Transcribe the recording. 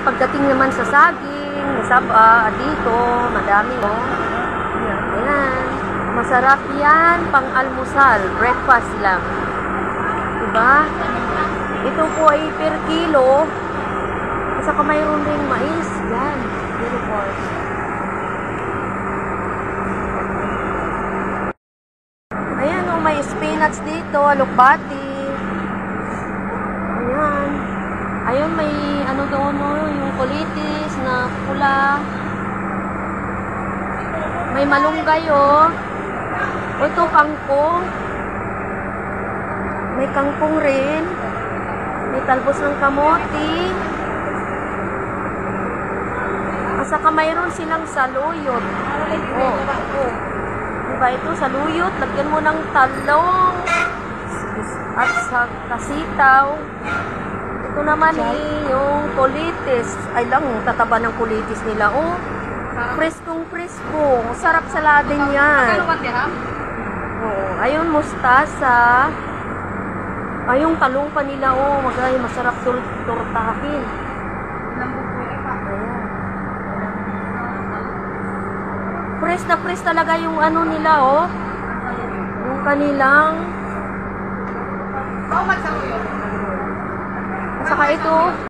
pagdating naman sa saging, saba, dito, madami, oh. Ayan. Masarap yan, pang-almusal, breakfast lang. Diba? Ito po ay per kilo. At saka mayroon ring mais. Yan. Beautiful. Ayan o, may spinach dito, alokbati. Ayan. Ayun, may ano doon o, yung kulitis na pula. May malunggay o. Ito, kangkong. May kangkong rin. May talbos ng kamote. At saka mayroon silang saluyot. Oh. Diba ito, saluyot? Lagyan mo ng talong. At sa kasitaw. Ito naman yung kulitis. Ay lang, tataba ng kulitis nila. Oh, preskong presko. Sarap saladin yan. Oh, ayun, mustasa. Ayun, talong pa nila. Oh, masarap turtahin. Press na press talaga yung ano nila, oh. Yung kanilang. At saka ito.